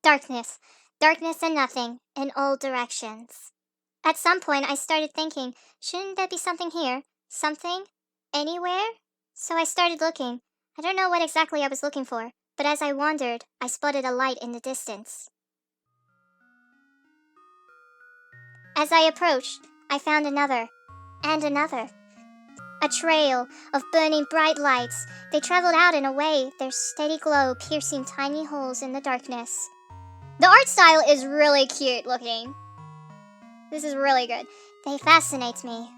Darkness. Darkness and nothing, in all directions. At some point, I started thinking, shouldn't there be something here? Something? Anywhere? So I started looking. I don't know what exactly I was looking for, but as I wandered, I spotted a light in the distance. As I approached, I found another, and another. A trail of burning bright lights. They traveled out and away, their steady glow piercing tiny holes in the darkness. The art style is really cute looking. This is really good. They fascinate me.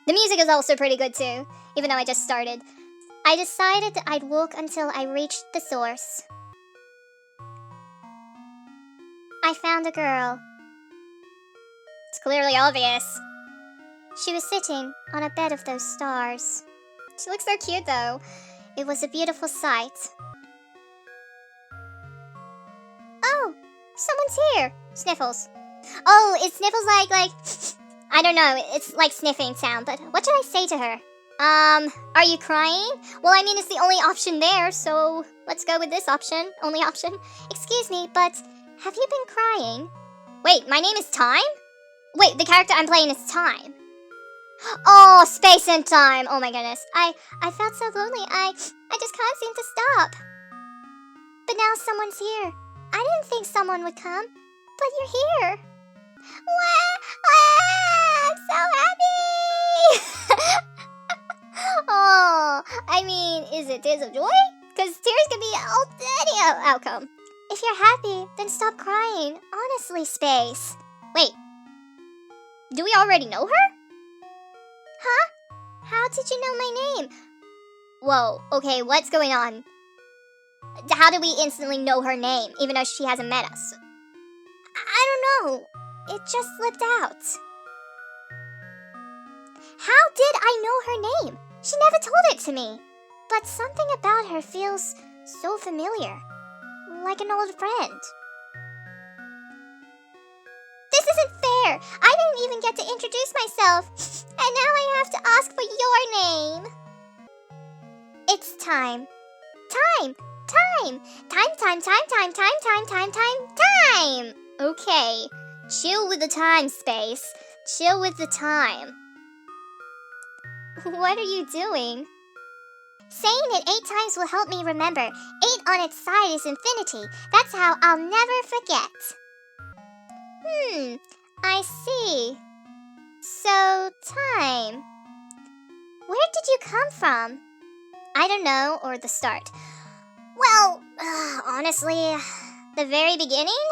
The music is also pretty good too, even though I just started. I decided that I'd walk until I reached the source. I found a girl. It's clearly obvious. She was sitting on a bed of those stars. She looks so cute though. It was a beautiful sight. Oh, someone's here. Sniffles. Oh, is Sniffles like, I don't know, it's like sniffing sound, but what should I say to her? Are you crying? Well, I mean, it's the only option there, so let's go with this option. Only option. Excuse me, but have you been crying? Wait, my name is Time? Wait, the character I'm playing is Time. Oh, space and time. Oh my goodness. I felt so lonely. I just can't seem to stop. But now someone's here. I didn't think someone would come, but you're here. I'm so happy. Oh, I mean, is it tears of joy? Because tears can be any outcome. If you're happy, then stop crying. Honestly, Space. Wait. Do we already know her? Huh? How did you know my name? Whoa, okay, what's going on? How did we instantly know her name, even though she hasn't met us? I don't know. It just slipped out. How did I know her name? She never told it to me. But something about her feels so familiar. Like an old friend. This isn't fair. I didn't even get to introduce myself. And now I have to ask for your name. It's time. Time. Time. Time. Okay. Chill with the time, Space. Chill with the time. What are you doing? Saying it 8 times will help me remember. 8 on its side is infinity. That's how I'll never forget. I see. So, Time. Where did you come from? I don't know, or the start. Well, honestly, the very beginning?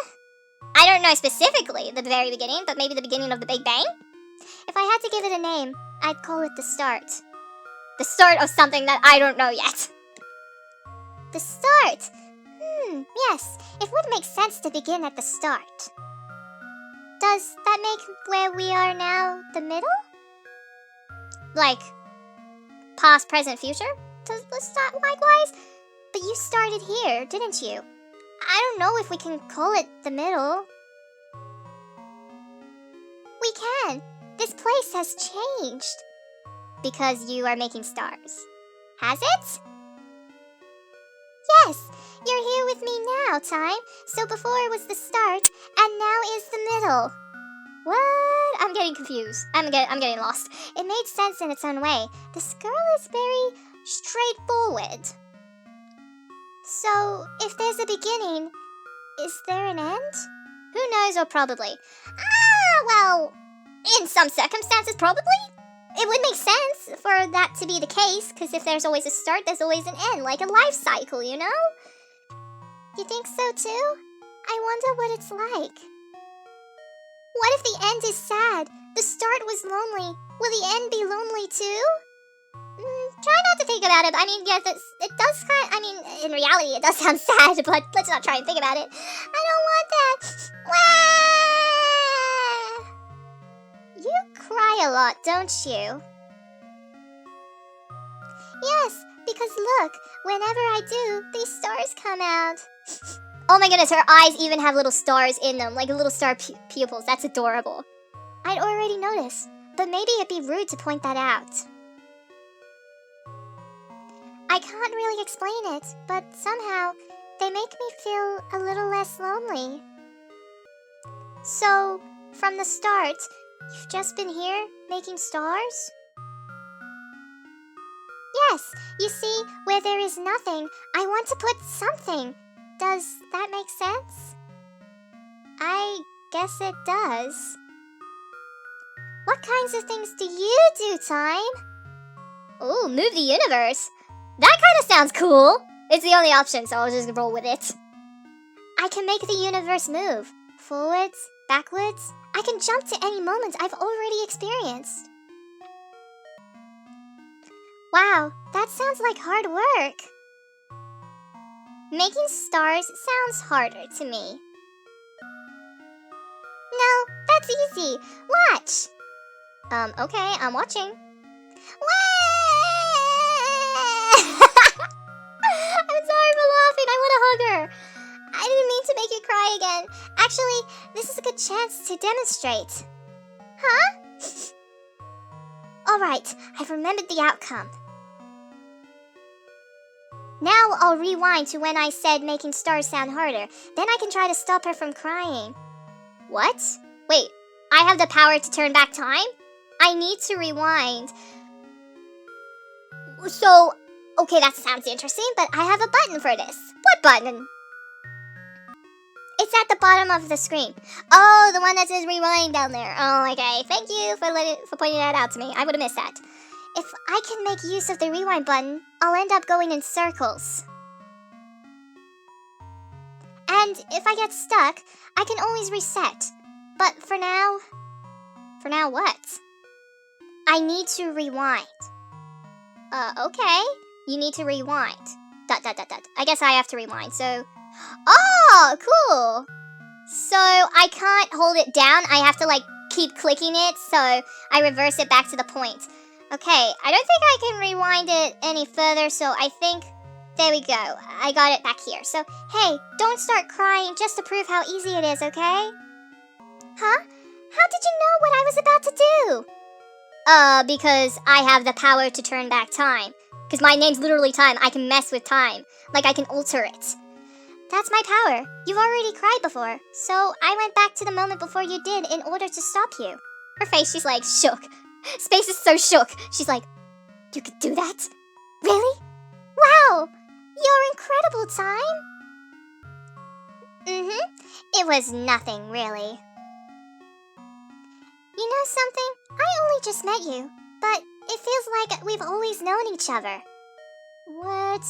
I don't know specifically the very beginning, but maybe the beginning of the Big Bang? If I had to give it a name, I'd call it the start. The start of something that I don't know yet. The start? Yes, it would make sense to begin at the start. Does that make where we are now the middle? Like, past, present, future? Does the start likewise? But you started here, didn't you? I don't know if we can call it the middle. We can. This place has changed. Because you are making stars. Has it? Yes, you're here with me now, Time. So before it was the start, and now is the middle. What? I'm getting confused. I'm getting lost. It made sense in its own way. This girl is very straightforward. So, if there's a beginning, is there an end? Who knows, or probably. Well, in some circumstances, probably. It would make sense for that to be the case, because if there's always a start, there's always an end, like a life cycle, you know? You think so too? I wonder what it's like. What if the end is sad? The start was lonely. Will the end be lonely too? Try not to think about it. I mean, yes, it does kind of, I mean, in reality, it does sound sad, but let's not try and think about it. I don't want that. Wah! You cry a lot, don't you? Yes, because look, whenever I do, these stars come out. Oh my goodness, her eyes even have little stars in them, like little star pupils. That's adorable. I'd already noticed, but maybe it'd be rude to point that out. I can't really explain it, but somehow, they make me feel a little less lonely. So, from the start, you've just been here making stars? Yes, you see, where there is nothing, I want to put something. Does that make sense? I guess it does. What kinds of things do you do, Time? Ooh, move the universe. That kind of sounds cool. It's the only option, so I'll just roll with it. I can make the universe move. Forwards, backwards. I can jump to any moment I've already experienced. Wow, that sounds like hard work. Making stars sounds harder to me. No, that's easy. Watch. Okay, I'm watching. I'm sorry for laughing. I want to hug her. I didn't mean to make you cry again. Actually, this is a good chance to demonstrate. Huh? Alright, I've remembered the outcome. Now I'll rewind to when I said making stars sound harder. Then I can try to stop her from crying. What? Wait, I have the power to turn back time? I need to rewind. So, okay, that sounds interesting, but I have a button for this. What button? It's at the bottom of the screen. Oh, the one that says rewind down there. Oh, okay. Thank you for pointing that out to me. I would have missed that. If I can make use of the rewind button, I'll end up going in circles. And if I get stuck, I can always reset. But for now what? I need to rewind. Okay. You need to rewind. ... I guess I have to rewind, so... Oh, cool! So, I can't hold it down. I have to, keep clicking it, so I reverse it back to the point. Okay, I don't think I can rewind it any further, so I think... There we go. I got it back here. So, hey, don't start crying just to prove how easy it is, okay? Huh? How did you know what I was about to do? Because I have the power to turn back time. Because my name's literally Time. I can mess with time. I can alter it. That's my power. You've already cried before. So I went back to the moment before you did in order to stop you. Her face, she's shook. Space is so shook. She's like, you could do that? Really? Wow! You're incredible, Time. It was nothing, really. You know something? I only just met you, but it feels like we've always known each other. What?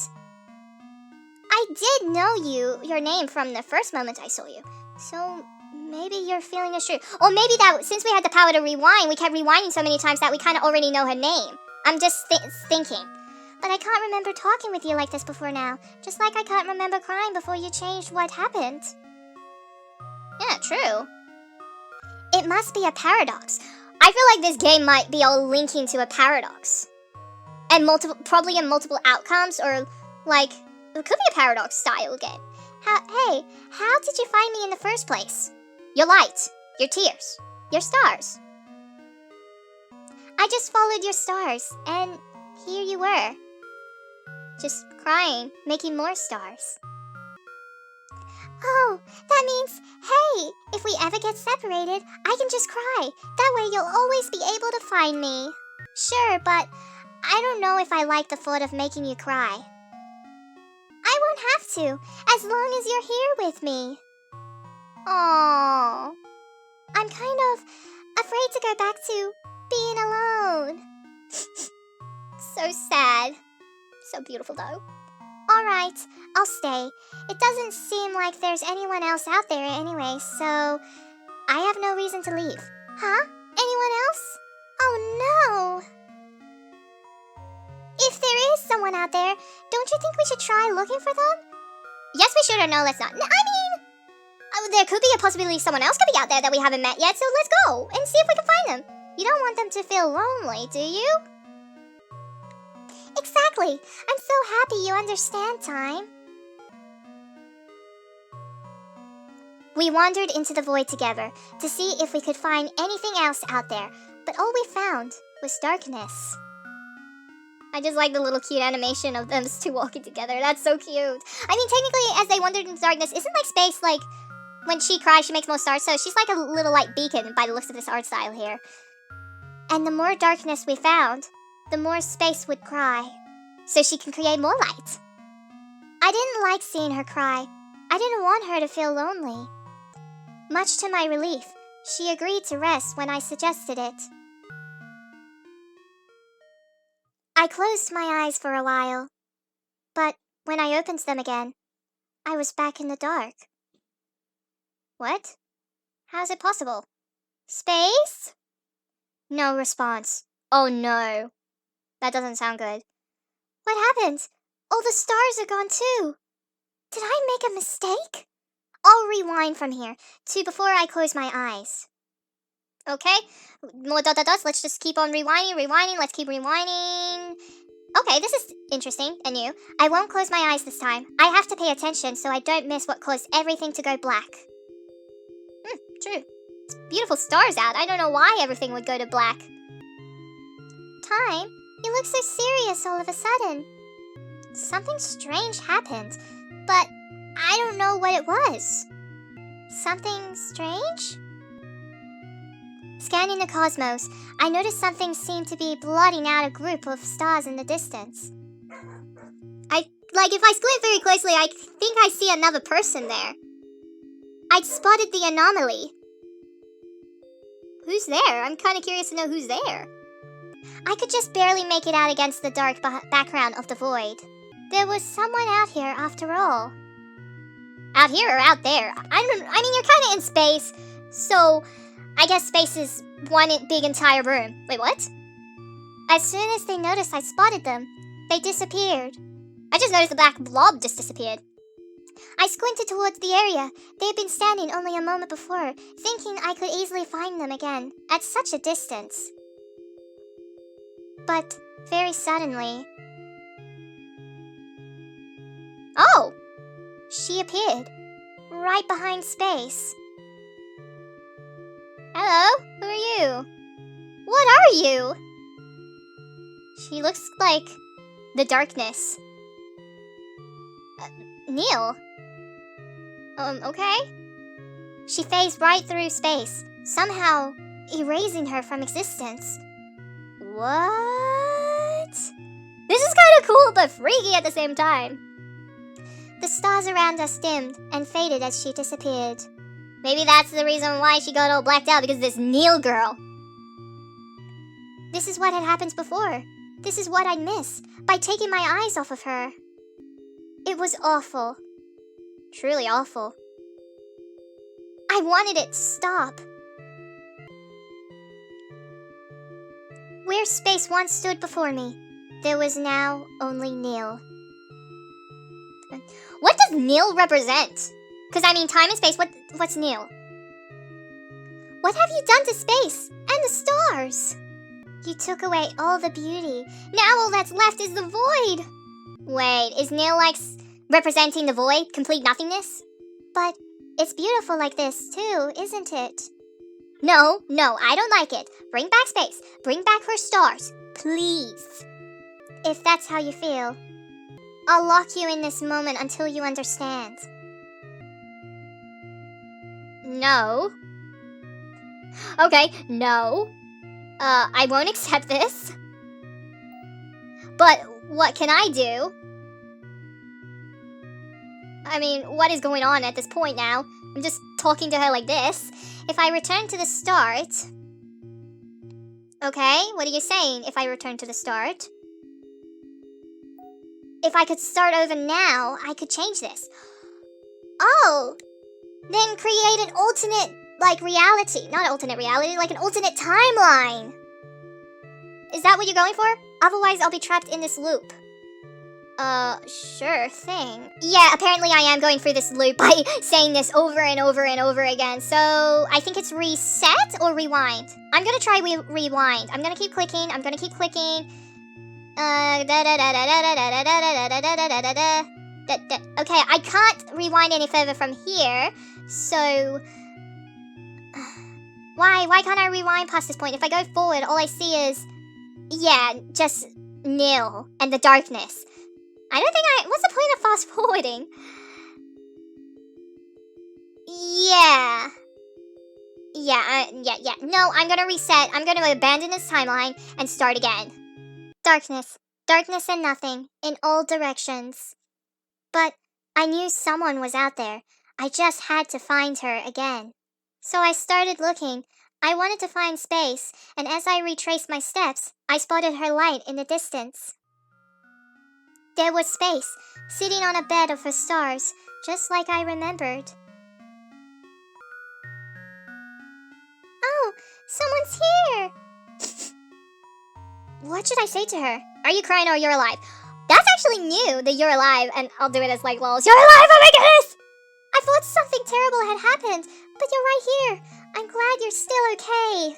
I did know your name from the first moment I saw you. So maybe your feeling is true. Or maybe that since we had the power to rewind, we kept rewinding so many times that we kind of already know her name. I'm just thinking. But I can't remember talking with you like this before now. Just like I can't remember crying before you changed what happened. Yeah, true. It must be a paradox. I feel like this game might be all linking to a paradox. And probably in multiple outcomes, or it could be a paradox style game. Hey, how did you find me in the first place? Your light, your tears, your stars. I just followed your stars, and here you were. Just crying, making more stars. Oh, that means, hey, if we ever get separated, I can just cry. That way you'll always be able to find me. Sure, but I don't know if I like the thought of making you cry. I won't have to, as long as you're here with me. Aww. I'm kind of afraid to go back to being alone. So sad. So beautiful, though. Alright, I'll stay. It doesn't seem like there's anyone else out there anyway, so I have no reason to leave. Huh? Anyone else? Oh no! If there is someone out there, don't you think we should try looking for them? Yes, we should, or no, let's not. There could be a possibility someone else could be out there that we haven't met yet, so let's go and see if we can find them. You don't want them to feel lonely, do you? Exactly. I'm so happy you understand, Time. We wandered into the void together to see if we could find anything else out there, but all we found was darkness. I just like the little cute animation of them two walking together. That's so cute. I mean, technically, as they wandered into darkness, isn't like space like when she cries, she makes more stars? So she's like a little like beacon by the looks of this art style here. And the more darkness we found, the more space would cry, so she can create more light. I didn't like seeing her cry. I didn't want her to feel lonely. Much to my relief, she agreed to rest when I suggested it. I closed my eyes for a while, but when I opened them again, I was back in the dark. What? How is it possible? Space? No response. Oh no. That doesn't sound good. What happened? All the stars are gone too. Did I make a mistake? I'll rewind from here to before I close my eyes. Okay, more dot dot dots. Let's just keep on rewinding. Let's keep rewinding. Okay, this is interesting and new. I won't close my eyes this time. I have to pay attention so I don't miss what caused everything to go black. True. It's beautiful stars out. I don't know why everything would go to black. Time? You look so serious all of a sudden. Something strange happened, but I don't know what it was. Something strange? Scanning the cosmos, I noticed something seemed to be blotting out a group of stars in the distance. If I squint very closely, I think I see another person there. I'd spotted the anomaly. Who's there? I'm kind of curious to know who's there. I could just barely make it out against the dark background of the void. There was someone out here after all. Out here or out there? I mean, you're kind of in space, so I guess space is one big entire room. Wait, what? As soon as they noticed I spotted them, they disappeared. I just noticed the black blob just disappeared. I squinted towards the area. They had been standing only a moment before, thinking I could easily find them again, at such a distance. But, very suddenly... Oh! She appeared, right behind space. Hello? Who are you? What are you? She looks like the darkness. Neil? Okay. She phased right through space, somehow erasing her from existence. What? This is kind of cool, but freaky at the same time. The stars around us dimmed and faded as she disappeared. Maybe that's the reason why she got all blacked out, because of this Neil girl. This is what had happened before. This is what I'd miss, by taking my eyes off of her. It was awful. Truly awful. I wanted it to stop. Where space once stood before me, there was now only Neil. What does Neil represent? Because I mean, time and space, what's Neil? What have you done to space and the stars? You took away all the beauty. Now all that's left is the void. Wait, is Neil like representing the void, complete nothingness? But it's beautiful like this too, isn't it? No, I don't like it. Bring back space. Bring back her stars. Please. If that's how you feel, I'll lock you in this moment until you understand. No. Okay, no. I won't accept this. But what can I do? I mean, what is going on at this point now? I'm just talking to her like this. If I return to the start... Okay, what are you saying if I return to the start? If I could start over now, I could change this. Oh! Then create an alternate, reality. Not alternate reality, like an alternate timeline. Is that what you're going for? Otherwise, I'll be trapped in this loop. Sure thing. Yeah, apparently I am going through this loop by saying this over and over and over again. So, I think it's reset or rewind. I'm gonna try rewind. I'm gonna keep clicking. Okay, I can't rewind any further from here. So... Why can't I rewind past this point? If I go forward, all I see is... Yeah, just nil, and the darkness. I don't think what's the point of fast forwarding? Yeah. Yeah. No, I'm gonna reset. I'm gonna abandon this timeline and start again. Darkness. Darkness and nothing, in all directions. But I knew someone was out there. I just had to find her again. So I started looking. I wanted to find Space, and as I retraced my steps, I spotted her light in the distance. There was Space, sitting on a bed of her stars, just like I remembered. Oh, someone's here! What should I say to her? Are you crying or you're alive? That's actually new, that you're alive, and I'll do it as like, well, you're alive, oh my goodness! I thought something terrible had happened, but you're right here. I'm glad you're still okay.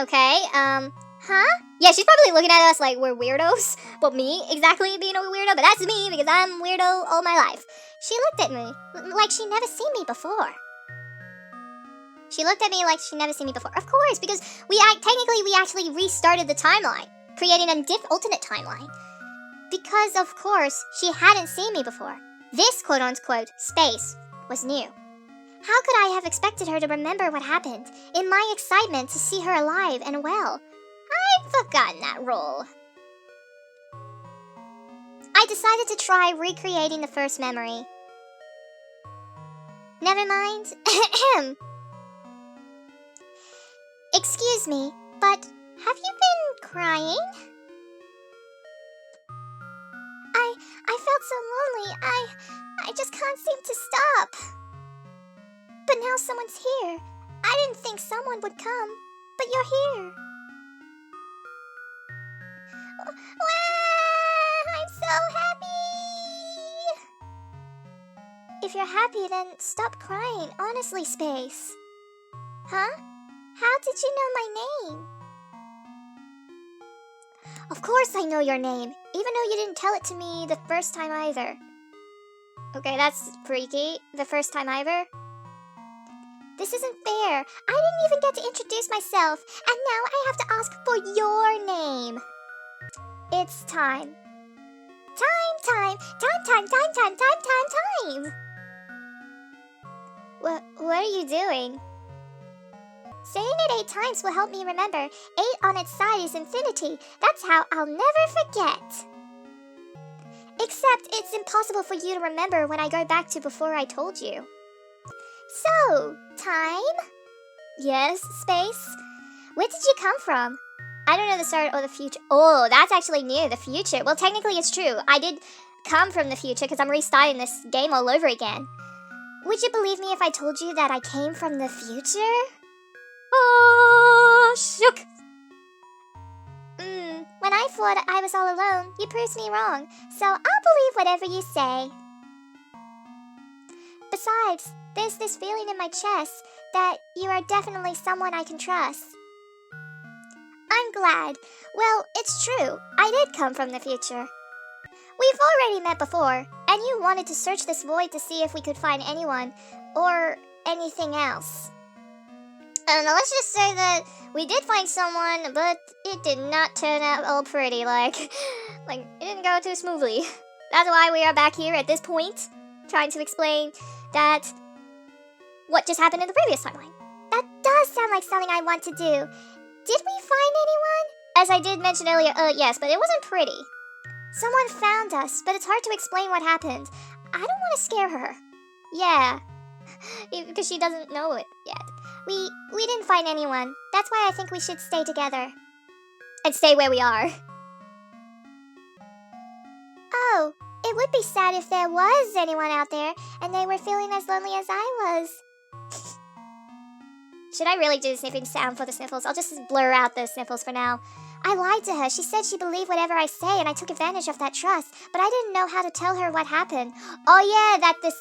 Okay, huh? Yeah, she's probably looking at us like we're weirdos. Well, me exactly being a weirdo, but that's me because I'm weirdo all my life. She looked at me like she'd never seen me before. She looked at me like she'd never seen me before. Of course, because technically we actually restarted the timeline, creating an alternate timeline. Because, of course, she hadn't seen me before. This quote-unquote space was new. How could I have expected her to remember what happened in my excitement to see her alive and well? I'd forgotten that rule. I decided to try recreating the first memory. Never mind. Excuse me, but have you been crying? I felt so lonely. I just can't seem to stop. But now someone's here. I didn't think someone would come, but you're here. I'm so happy. If you're happy, then stop crying. Honestly, Space. Huh? How did you know my name? Of course I know your name, even though you didn't tell it to me the first time either. Okay, that's freaky. The first time either? This isn't fair. I didn't even get to introduce myself, and now I have to ask for your name. It's time. Time. What are you doing? Saying it 8 times will help me remember. 8 on its side is infinity. That's how I'll never forget. Except it's impossible for you to remember when I go back to before I told you. So, time? Yes, Space? Where did you come from? I don't know the start or the future. Oh, that's actually new, the future. Well, technically it's true. I did come from the future because I'm restarting this game all over again. Would you believe me if I told you that I came from the future? Oh, shook. When I thought I was all alone, you proved me wrong, so I'll believe whatever you say. Besides, there's this feeling in my chest that you are definitely someone I can trust. I'm glad. Well, it's true. I did come from the future. We've already met before, and you wanted to search this void to see if we could find anyone or anything else. And let's just say that we did find someone, but it did not turn out all pretty, like it didn't go too smoothly. That's why we are back here at this point, trying to explain that what just happened in the previous timeline. That does sound like something I want to do. Did we find anyone? As I did mention earlier, yes, but it wasn't pretty. Someone found us, but it's hard to explain what happened. I don't want to scare her. Yeah, because she doesn't know it yet. We didn't find anyone. That's why I think we should stay together. And stay where we are. Oh, it would be sad if there was anyone out there and they were feeling as lonely as I was. Should I really do the sniffing sound for the sniffles? I'll just blur out the sniffles for now. I lied to her. She said she believed whatever I say and I took advantage of that trust, but I didn't know how to tell her what happened. Oh yeah, that this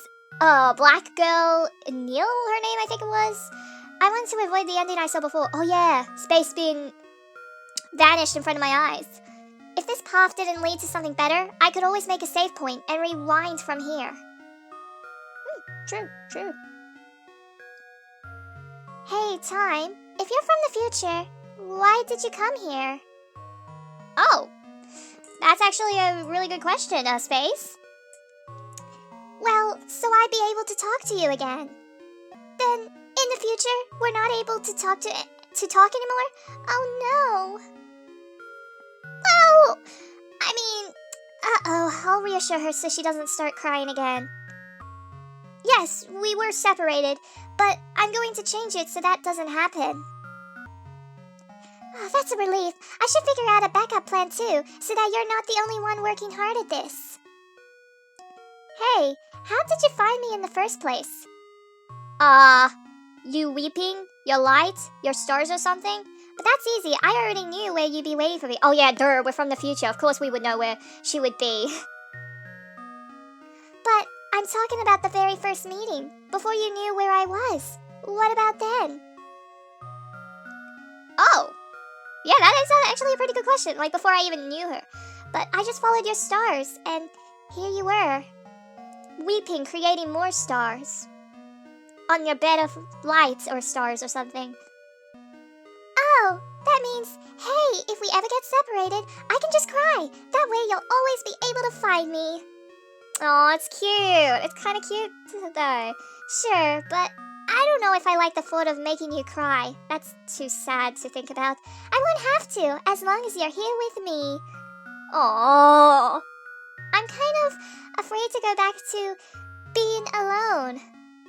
black girl, Neil, her name I think it was. I wanted to avoid the ending I saw before. Oh yeah, Space being vanished in front of my eyes. If this path didn't lead to something better, I could always make a save point and rewind from here. True. Hey, Time, if you're from the future, why did you come here? Oh, that's actually a really good question, Space. Well, so I'd be able to talk to you again. Then, in the future, we're not able to talk anymore? Oh no. Well, I mean, uh-oh, I'll reassure her so she doesn't start crying again. Yes, we were separated, but I'm going to change it so that doesn't happen. Oh, that's a relief. I should figure out a backup plan too, so that you're not the only one working hard at this. Hey, how did you find me in the first place? You weeping? Your light? Your stars or something? But that's easy, I already knew where you'd be waiting for me. Oh yeah, duh, we're from the future, of course we would know where she would be. But I'm talking about the very first meeting, before you knew where I was. What about then? Oh, yeah, that is actually a pretty good question, like before I even knew her. But I just followed your stars, and here you were. Weeping, creating more stars. On your bed of lights or stars or something. Oh, that means, hey, if we ever get separated, I can just cry. That way you'll always be able to find me. Oh, it's cute. It's kind of cute, though. Sure, but I don't know if I like the thought of making you cry. That's too sad to think about. I won't have to, as long as you're here with me. Oh, I'm kind of afraid to go back to being alone.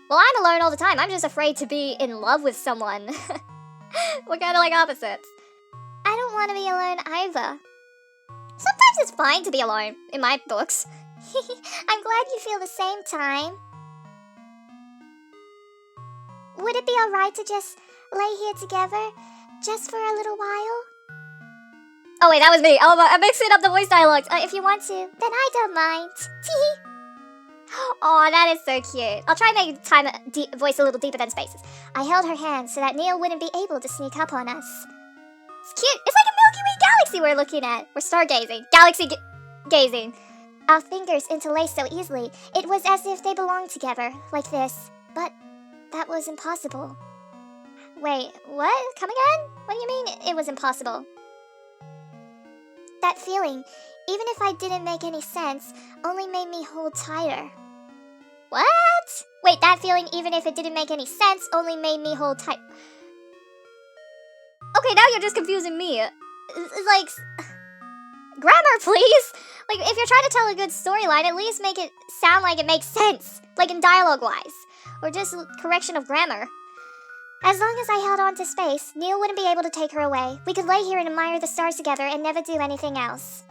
Well, I'm alone all the time. I'm just afraid to be in love with someone. We're kind of like opposites. I don't want to be alone either. Sometimes it's fine to be alone, in my books. I'm glad you feel the same time. Would it be alright to just lay here together, just for a little while? Oh wait, that was me. Oh, I'm mixing up the voice dialogues. If you want to, then I don't mind. Oh, that is so cute. I'll try and make time voice a little deeper than Space's. I held her hand so that Neil wouldn't be able to sneak up on us. It's cute. It's like a Milky Way galaxy we're looking at. We're stargazing. Gazing. Our fingers interlaced so easily. It was as if they belonged together, like this. But that was impossible. Wait, what? Come again? What do you mean it was impossible? That feeling, even if I didn't make any sense, only made me hold tighter. What? Wait, that feeling, even if it didn't make any sense, only made me hold tight. Okay, now you're just confusing me. Like, grammar, please. Like, if you're trying to tell a good storyline, at least make it sound like it makes sense, like in dialogue-wise, or just correction of grammar. As long as I held on to Space, Neil wouldn't be able to take her away. We could lay here and admire the stars together and never do anything else.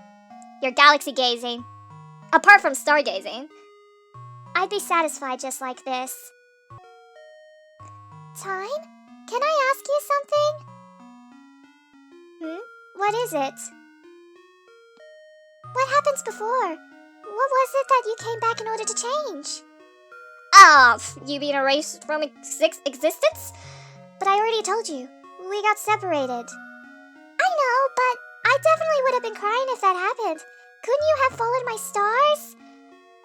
You're galaxy gazing. Apart from stargazing. I'd be satisfied just like this. Time? Can I ask you something? What is it? What happens before? What was it that you came back in order to change? You being erased from existence? But I already told you, we got separated. I know, but I definitely would have been crying if that happened. Couldn't you have followed my stars?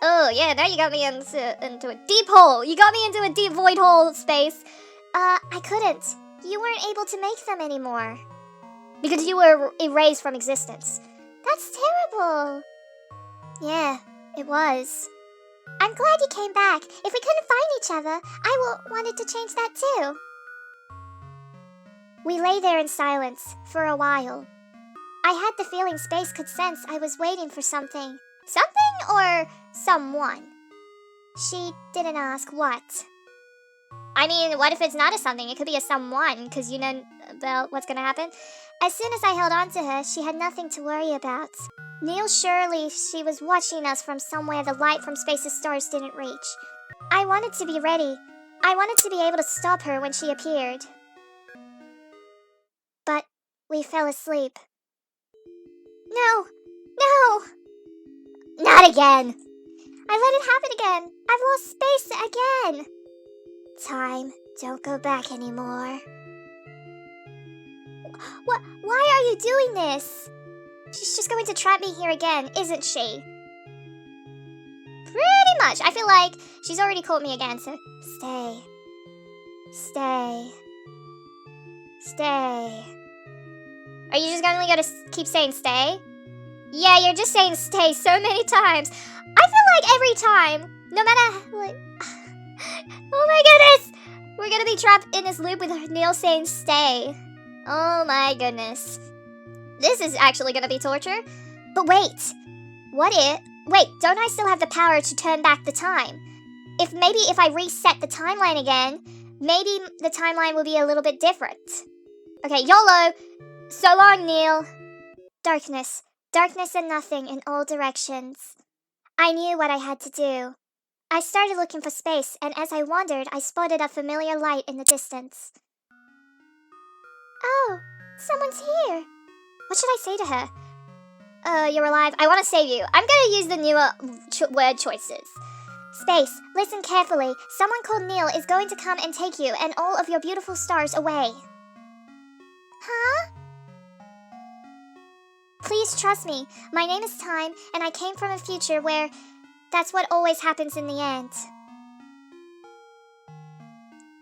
Oh, yeah, now you got me into a deep hole. You got me into a deep void hole, Space. I couldn't. You weren't able to make them anymore. Because you were erased from existence. That's terrible. Yeah, it was. I'm glad you came back. If we couldn't find each other, I wanted to change that too. We lay there in silence for a while. I had the feeling Space could sense I was waiting for something. Something or someone? She didn't ask what. I mean, what if it's not a something? It could be a someone, because you know about what's gonna happen. As soon as I held on to her, she had nothing to worry about. Neil, surely she was watching us from somewhere the light from Space's stars didn't reach. I wanted to be ready. I wanted to be able to stop her when she appeared. But we fell asleep. No! No! Not again! I let it happen again! I've lost Space again! Time, don't go back anymore. What? Why are you doing this? She's just going to trap me here again, isn't she? Pretty much. I feel like she's already caught me again, so stay. Stay. Stay. Are you just only gonna keep saying stay? Yeah, you're just saying stay so many times. I feel like every time, no matter like, oh my goodness, we're gonna be trapped in this loop with Neil saying stay. Oh my goodness. This is actually gonna be torture. But wait, wait, don't I still have the power to turn back the time? Maybe if I reset the timeline again, maybe the timeline will be a little bit different. Okay, YOLO. So long, Neil. Darkness. Darkness and nothing in all directions. I knew what I had to do. I started looking for space, and as I wandered, I spotted a familiar light in the distance. Oh, someone's here. What should I say to her? You're alive. I want to save you. I'm gonna use the newer word choices. Space, listen carefully. Someone called Neil is going to come and take you and all of your beautiful stars away. Huh? Please trust me. My name is Time, and I came from a future where that's what always happens in the end.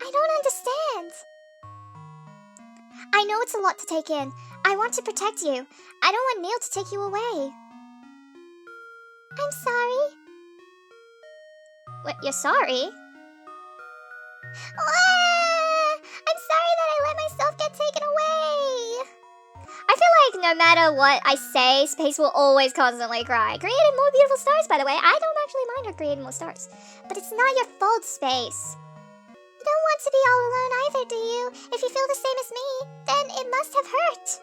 I don't understand. I know it's a lot to take in. I want to protect you. I don't want Neil to take you away. I'm sorry. What, you're sorry? I'm sorry that I let myself get taken away. I feel like no matter what I say, Space will always constantly cry. Creating more beautiful stars, by the way. I don't actually mind her creating more stars. But it's not your fault, Space. You don't want to be all alone either, do you? If you feel the same as me, then it must have hurt.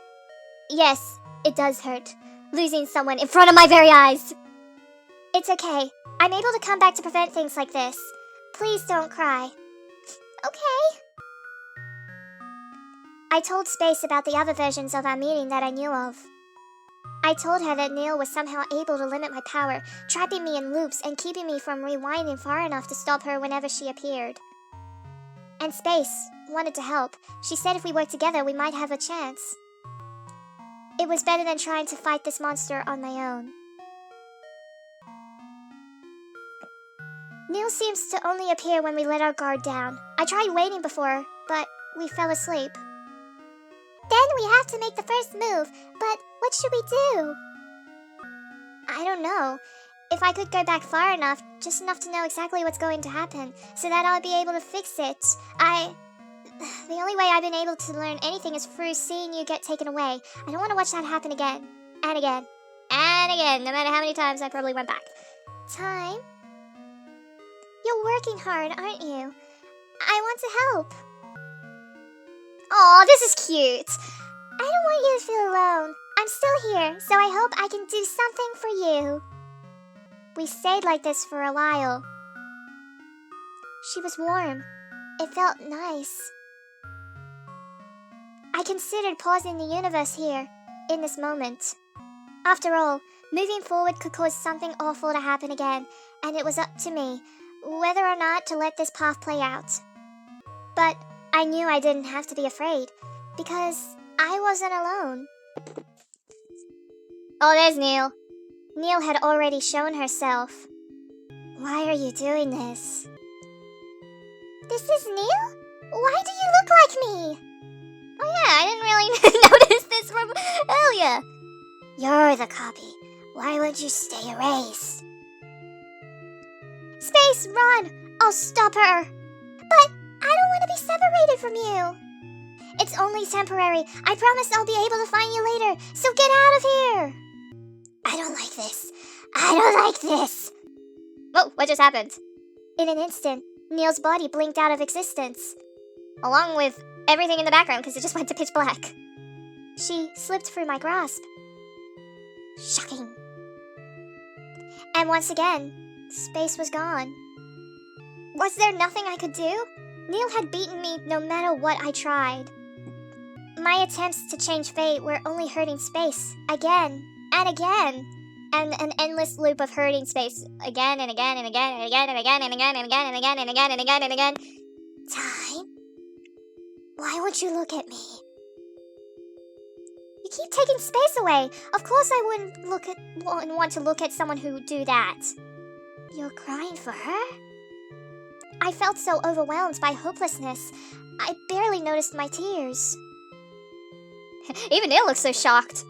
Yes, it does hurt. Losing someone in front of my very eyes. It's okay. I'm able to come back to prevent things like this. Please don't cry. Okay. I told Space about the other versions of our meeting that I knew of. I told her that Neil was somehow able to limit my power, trapping me in loops and keeping me from rewinding far enough to stop her whenever she appeared. And Space wanted to help. She said if we worked together, we might have a chance. It was better than trying to fight this monster on my own. Neil seems to only appear when we let our guard down. I tried waiting before, but we fell asleep. Then we have to make the first move, but what should we do? I don't know. If I could go back far enough, just enough to know exactly what's going to happen, so that I'll be able to fix it. The only way I've been able to learn anything is through seeing you get taken away. I don't want to watch that happen again. And again. And again, no matter how many times I probably went back. Time? You're working hard, aren't you? I want to help. Aw, this is cute. I don't want you to feel alone. I'm still here, so I hope I can do something for you. We stayed like this for a while. She was warm. It felt nice. I considered pausing the universe here, in this moment. After all, moving forward could cause something awful to happen again, and it was up to me, whether or not to let this path play out. But I knew I didn't have to be afraid, because I wasn't alone. Oh, there's Neil. Neil had already shown herself. Why are you doing this? This is Neil? Why do you look like me? Oh yeah, I didn't really notice this from earlier. You're the copy. Why won't you stay erased? Space, run! I'll stop her! But I don't want to be separated from you. It's only temporary. I promise I'll be able to find you later, so get out of here! I don't like this. I don't like this! Whoa, what just happened? In an instant, Neil's body blinked out of existence, along with everything in the background because it just went to pitch black. She slipped through my grasp. Shocking. And once again, Space was gone. Was there nothing I could do? Neil had beaten me no matter what I tried. My attempts to change fate were only hurting Space again and again. And an endless loop of hurting Space again and again and again and again and again and again and again and again and again and again and again. Time? Why won't you look at me? You keep taking Space away. Of course I wouldn't want to look at someone who would do that. You're crying for her? I felt so overwhelmed by hopelessness, I barely noticed my tears. Even Neil looks so shocked.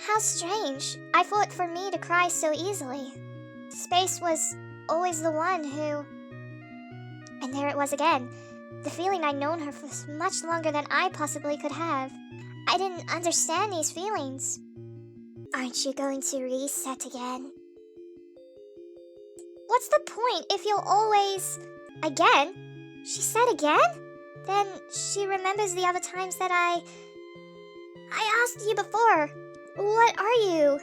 How strange. I thought for me to cry so easily. Space was always the one who... And there it was again. The feeling I'd known her for much longer than I possibly could have. I didn't understand these feelings. Aren't you going to reset again? What's the point if you'll always... Again? She said again? Then she remembers the other times that I asked you before. What are you?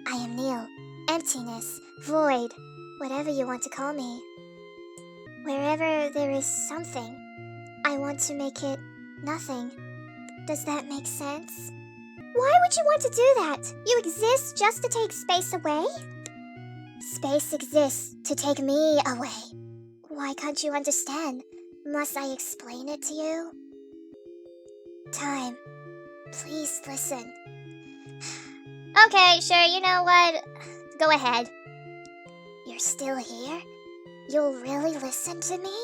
I am Neil. Emptiness. Void. Whatever you want to call me. Wherever there is something, I want to make it nothing. Does that make sense? Why would you want to do that? You exist just to take space away? Space exists to take me away. Why can't you understand? Must I explain it to you? Time. Please listen. Okay, sure, you know what? Go ahead. You're still here? You'll really listen to me?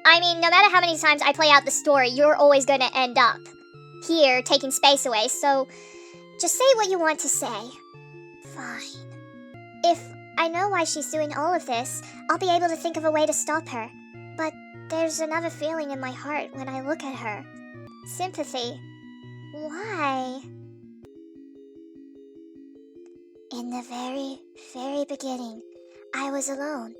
I mean, no matter how many times I play out the story, you're always gonna end up here, taking space away, so just say what you want to say. Fine. If I know why she's doing all of this, I'll be able to think of a way to stop her. But there's another feeling in my heart when I look at her. Sympathy. Why? In the very, very beginning, I was alone.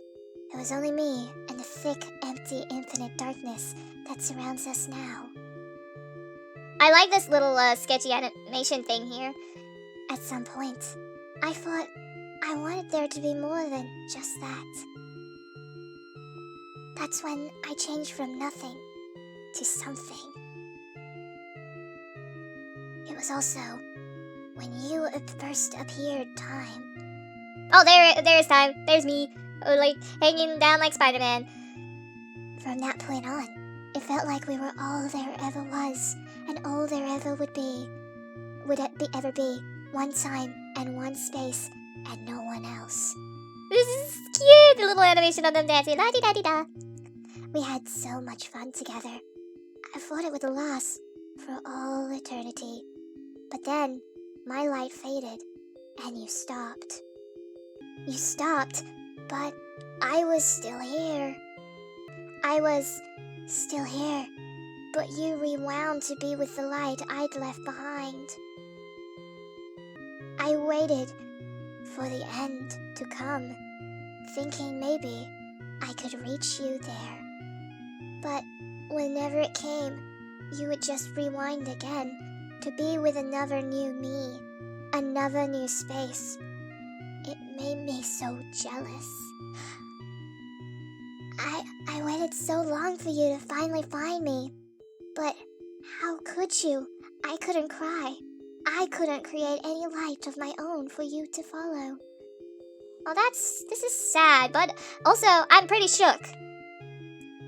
It was only me and the thick, empty, infinite darkness that surrounds us now. I like this little sketchy animation thing here. At some point, I thought I wanted there to be more than just that. That's when I changed from nothing to something. It was also when you first appeared, Time. Oh, there's Time. There's me. Like, hanging down like Spider-Man. From that point on, it felt like we were all there ever was, and all there ever would be. Ever be. One time and one space, and no one else. This is cute! The little animation of them dancing. La-di-da-di-da. We had so much fun together. I thought it would last for all eternity. But then, my light faded, and you stopped. You stopped, but I was still here. I was still here, but you rewound to be with the light I'd left behind. I waited for the end to come, thinking maybe I could reach you there. But whenever it came, you would just rewind again to be with another new me, another new space. It made me so jealous. I waited so long for you to finally find me. But how could you? I couldn't cry. I couldn't create any light of my own for you to follow. Well, this is sad, but also, I'm pretty shook.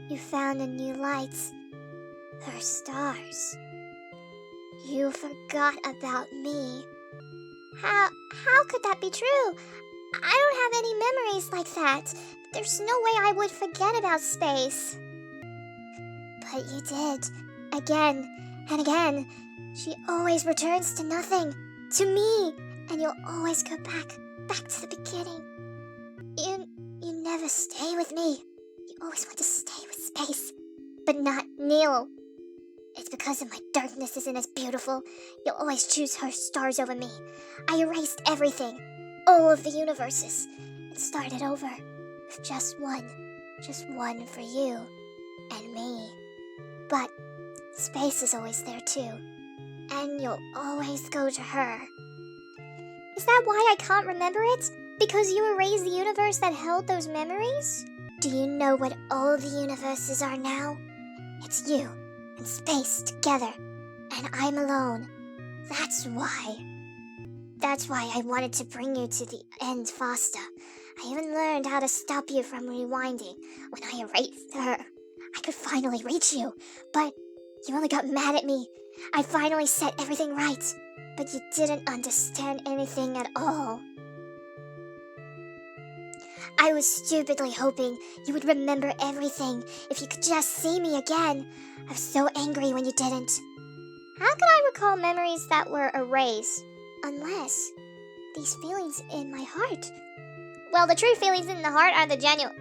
You found a new light. Her stars. You forgot about me. How could that be true? I don't have any memories like that. There's no way I would forget about space. But you did. Again and again. She always returns to nothing. To me. And you'll always go back to the beginning. You never stay with me. You always want to stay with space. But not Neil. It's because of my darkness isn't as beautiful. You'll always choose her stars over me. I erased everything. All of the universes. And started over. With just one for you and me. But space is always there too, and you'll always go to her. Is that why I can't remember it? Because you erased the universe that held those memories? Do you know what all the universes are now? It's you and space together, and I'm alone. That's why. That's why I wanted to bring you to the end faster. I even learned how to stop you from rewinding. When I erased her, I could finally reach you. But you only got mad at me. I finally set everything right. But you didn't understand anything at all. I was stupidly hoping you would remember everything if you could just see me again. I was so angry when you didn't. How could I recall memories that were erased? Unless these feelings in my heart. Well, the true feelings in the heart are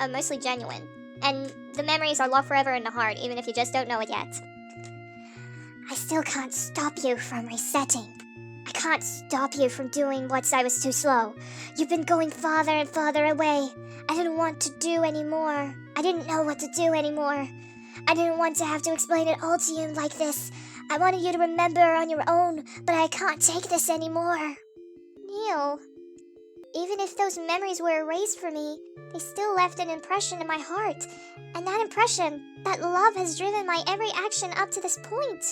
mostly genuine. And the memories are locked forever in the heart, even if you just don't know it yet. I still can't stop you from resetting. I can't stop you from doing what I was too slow. You've been going farther and farther away. I didn't want to do anymore. I didn't know what to do anymore. I didn't want to have to explain it all to you like this. I wanted you to remember on your own, but I can't take this anymore. Neil, even if those memories were erased for me, they still left an impression in my heart. And that impression, that love has driven my every action up to this point.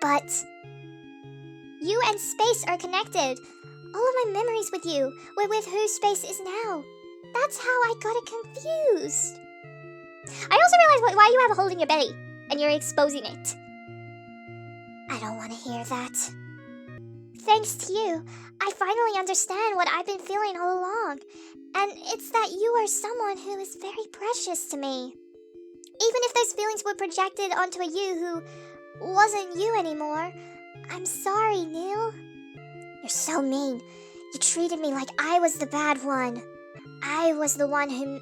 But you and space are connected. All of my memories with you were with who space is now. That's how I got it confused. I also realized why you have a hole in your belly, and you're exposing it. I don't want to hear that. Thanks to you, I finally understand what I've been feeling all along. And it's that you are someone who is very precious to me. Even if those feelings were projected onto a you who wasn't you anymore, I'm sorry, Neil. You're so mean. You treated me like I was the bad one. I was the one who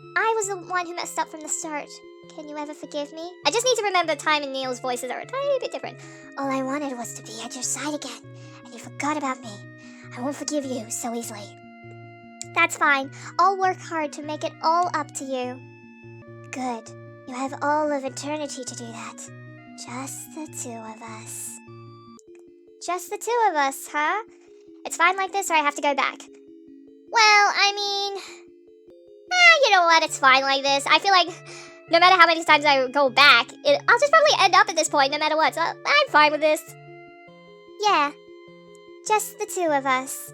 messed up from the start. Can you ever forgive me? I just need to remember time and Neil's voices are a tiny bit different. All I wanted was to be at your side again, and you forgot about me. I won't forgive you so easily. That's fine. I'll work hard to make it all up to you. Good. You have all of eternity to do that. Just the two of us. Just the two of us, huh? It's fine like this, or I have to go back? Well, I mean... you know what? It's fine like this. I feel like no matter how many times I go back, I'll just probably end up at this point no matter what, so I'm fine with this. Yeah. Just the two of us.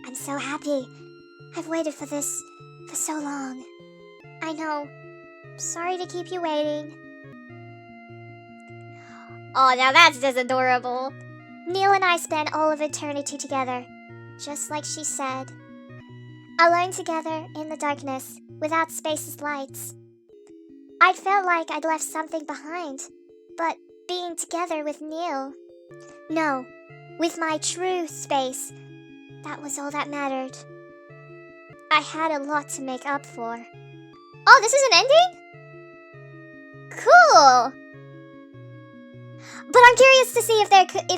I'm so happy. I've waited for this for so long. I know. Sorry to keep you waiting. Oh, now that's just adorable. Neil and I spent all of eternity together, just like she said. Alone together in the darkness, without space's lights. I'd felt like I'd left something behind, but being together with Neil, no, with my true space, that was all that mattered. I had a lot to make up for. Oh, this is an ending? Cool! But I'm curious to see if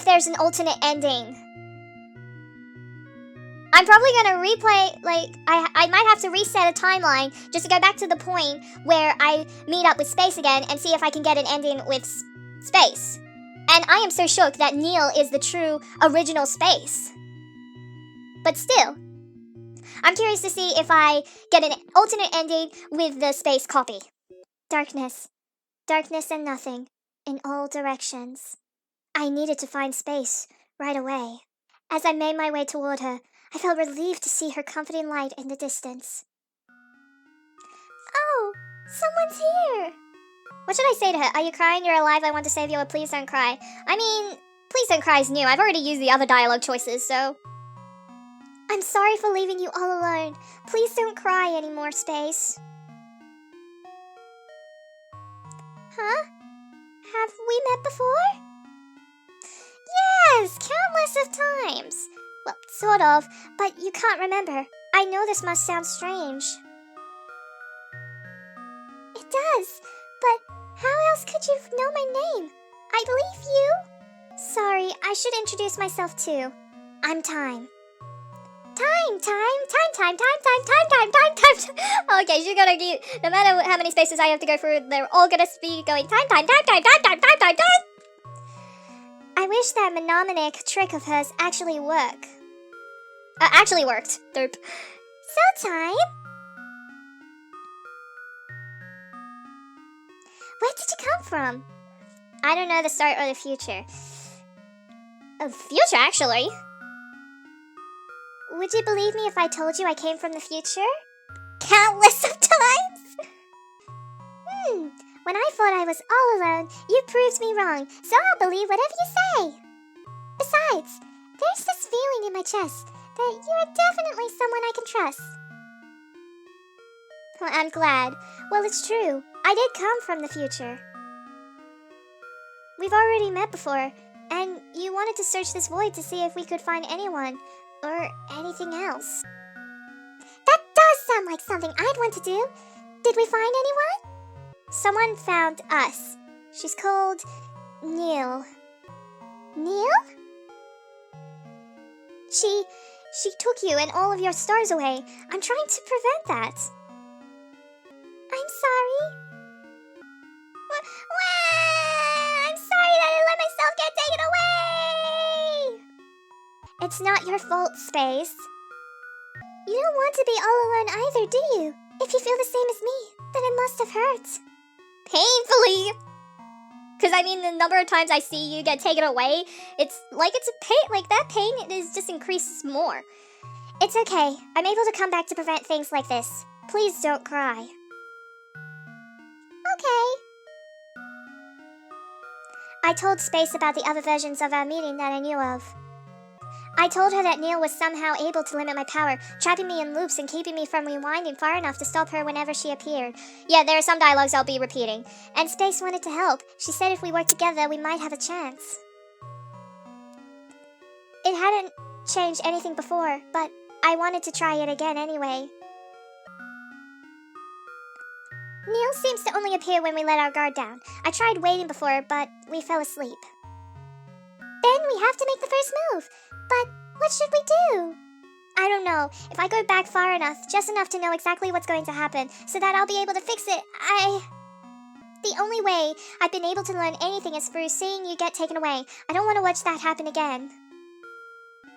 there's an alternate ending. I'm probably gonna replay, I might have to reset a timeline just to go back to the point where I meet up with Space again and see if I can get an ending with Space. And I am so shook that Neil is the true original Space. But still, I'm curious to see if I get an alternate ending with the Space copy. Darkness. Darkness and nothing. In all directions. I needed to find Space right away. As I made my way toward her, I felt relieved to see her comforting light in the distance. Oh, someone's here. What should I say to her? Are you crying? You're alive. I want to save you. Or please don't cry. I mean, please don't cry is new. I've already used the other dialogue choices, so... I'm sorry for leaving you all alone. Please don't cry anymore, Space. Huh? Have we met before? Yes, countless of times. Well, sort of, but you can't remember. I know this must sound strange. It does, but how else could you know my name? I believe you. Sorry, I should introduce myself too. I'm Time. Time. Okay, she's gonna get, no matter how many spaces I have to go through, they're all gonna be going time. I wish that mnemonic trick of hers actually worked. Derp. So, Time? Where did you come from? I don't know the start or the future. Future, actually. Would you believe me if I told you I came from the future? Countless of times? When I thought I was all alone, you proved me wrong, so I'll believe whatever you say. Besides, there's this feeling in my chest that you are definitely someone I can trust. Well, I'm glad. Well, it's true. I did come from the future. We've already met before, and you wanted to search this void to see if we could find anyone or anything else. That does sound like something I'd want to do. Did we find anyone? Someone found us. She's called Neil. Neil? She took you and all of your stars away. I'm trying to prevent that. I'm sorry. I'm sorry that I let myself get taken away! It's not your fault, Space. You don't want to be all alone either, do you? If you feel the same as me, then it must have hurt. Painfully! Because, I mean, the number of times I see you get taken away, it's a pain, like, that pain just increases more. It's okay. I'm able to come back to prevent things like this. Please don't cry. Okay. I told Space about the other versions of our meeting that I knew of. I told her that Neil was somehow able to limit my power, trapping me in loops and keeping me from rewinding far enough to stop her whenever she appeared. Yeah, there are some dialogues I'll be repeating. And Space wanted to help. She said if we worked together, we might have a chance. It hadn't changed anything before, but I wanted to try it again anyway. Neil seems to only appear when we let our guard down. I tried waiting before, but we fell asleep. Then we have to make the first move. But what should we do? I don't know. If I go back far enough, just enough to know exactly what's going to happen, so that I'll be able to fix it, The only way I've been able to learn anything is through seeing you get taken away. I don't want to watch that happen again.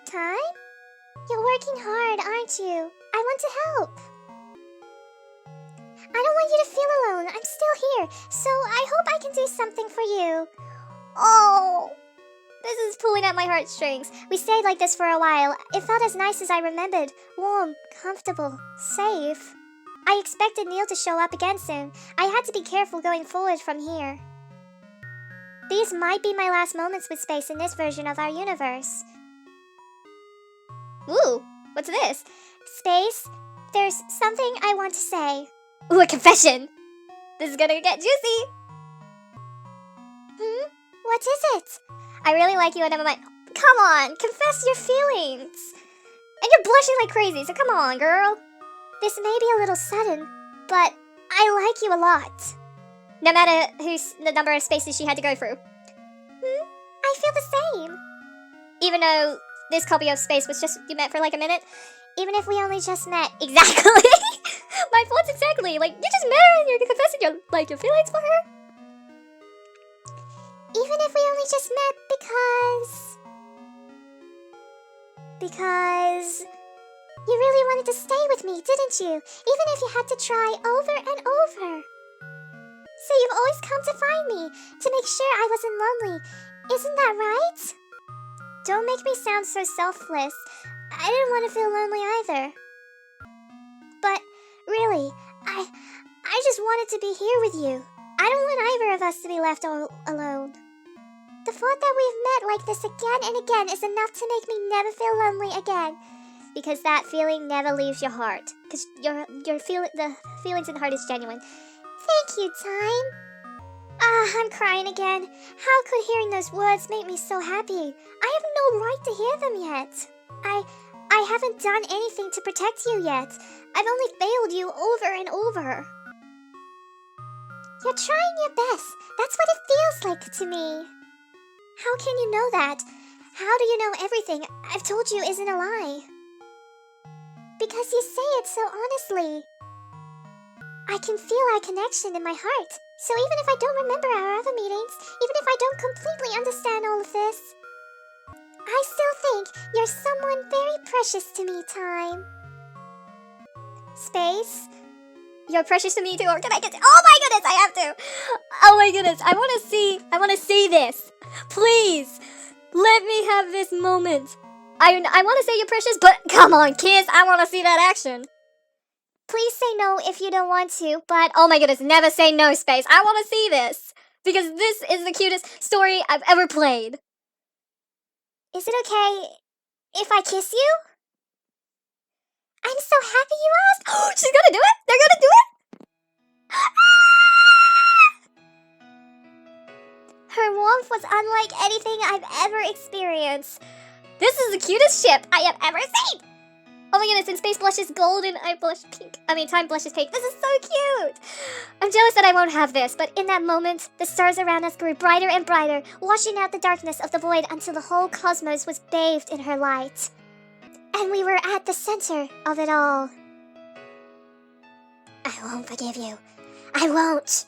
Time? You're working hard, aren't you? I want to help. I don't want you to feel alone. I'm still here, so I hope I can do something for you. Oh, this is pulling at my heartstrings. We stayed like this for a while. It felt as nice as I remembered. Warm, comfortable, safe. I expected Neil to show up again soon. I had to be careful going forward from here. These might be my last moments with Space in this version of our universe. Ooh, what's this? Space, there's something I want to say. Ooh, a confession! This is gonna get juicy! What is it? I really like you and never mind. Come on, confess your feelings! And you're blushing like crazy, so come on, girl. This may be a little sudden, but I like you a lot. No matter the number of spaces she had to go through. I feel the same. Even though this copy of Space was just you met for like a minute. Even if we only just met. Exactly! My thoughts exactly. Like, you just met her and you're confessing your feelings for her? Even if we only just met because you really wanted to stay with me, didn't you? Even if you had to try over and over. So you've always come to find me, to make sure I wasn't lonely. Isn't that right? Don't make me sound so selfless. I didn't want to feel lonely either. But, really, I just wanted to be here with you. I don't want either of us to be left all alone. The thought that we've met like this again and again is enough to make me never feel lonely again. Because that feeling never leaves your heart. Because the feelings in the heart is genuine. Thank you, Time. I'm crying again. How could hearing those words make me so happy? I have no right to hear them yet. I haven't done anything to protect you yet. I've only failed you over and over. You're trying your best. That's what it feels like to me. How can you know that? How do you know everything I've told you isn't a lie? Because you say it so honestly. I can feel our connection in my heart. So even if I don't remember our other meetings, even if I don't completely understand all of this, I still think you're someone very precious to me, Time. Space? You're precious to me too, or can I get oh my goodness, I have to! Oh my goodness, I wanna see this. Please, let me have this moment. I wanna say you're precious, but come on, kiss, I wanna see that action. Please say no if you don't want to, but oh my goodness, never say no, Space. I wanna see this. Because this is the cutest story I've ever played. Is it okay if I kiss you? I'm so happy you asked. She's gonna do it? They're gonna do it? Her warmth was unlike anything I've ever experienced. This is the cutest ship I have ever seen! Oh my goodness, and space blushes golden, I blush pink. Time blushes pink. This is so cute! I'm jealous that I won't have this, but in that moment, the stars around us grew brighter and brighter, washing out the darkness of the void until the whole cosmos was bathed in her light. And we were at the center of it all. I won't forgive you. I won't.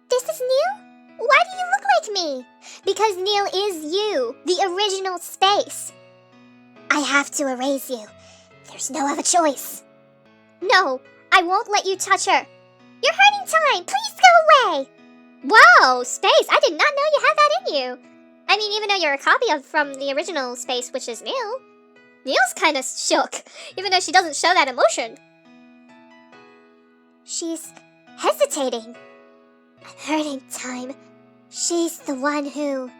This is Neil? Why do you look like me? Because Neil is you, the original space. I have to erase you. There's no other choice. No, I won't let you touch her. You're hurting time. Please go away. Whoa, Space. I did not know you had that in you. I mean, even though you're a copy from the original Space, which is Neil. Neil's kind of shook, even though she doesn't show that emotion. She's hesitating. I'm hurting time. She's the one who...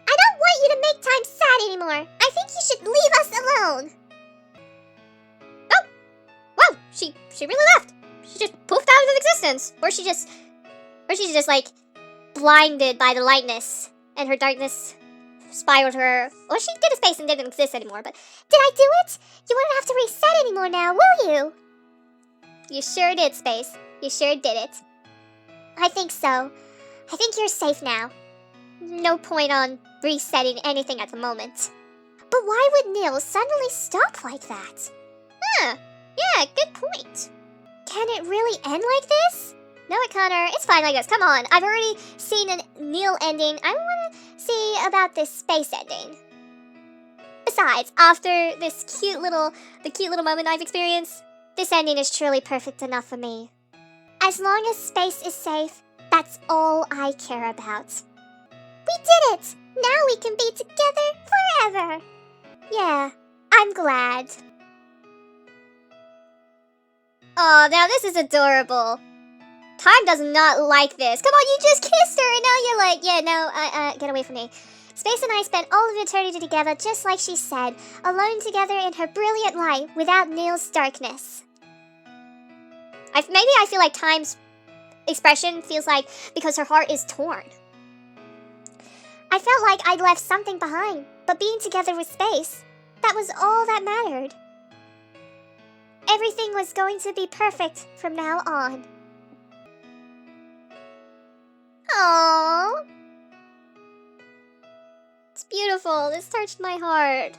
I don't want you to make time sad anymore. I think you should leave us alone. Oh! Whoa! She really left. She just poofed out of existence. Or she's just like blinded by the lightness and her darkness spiraled her. Or she did a space and didn't exist anymore, but did I do it? You won't have to reset anymore now, will you? You sure did, Space. You sure did it. I think so. I think you're safe now. No point on resetting anything at the moment. But why would Neil suddenly stop like that? Huh. Yeah, good point. Can it really end like this? No, it Connor. It's fine like this. Come on. I've already seen a Neil ending. I want to see about this space ending. Besides, after this cute little moment I've experienced, this ending is truly perfect enough for me. As long as space is safe, that's all I care about. We did it! Now we can be together forever! Yeah, I'm glad. Oh, now this is adorable. Time does not like this. Come on, you just kissed her and now you're like, yeah, no, get away from me. Space and I spent all of eternity together just like she said, alone together in her brilliant light without Neil's darkness. Maybe I feel like Time's expression feels like because her heart is torn. I felt like I'd left something behind, but being together with Space, that was all that mattered. Everything was going to be perfect from now on. Aww. It's beautiful. This touched my heart.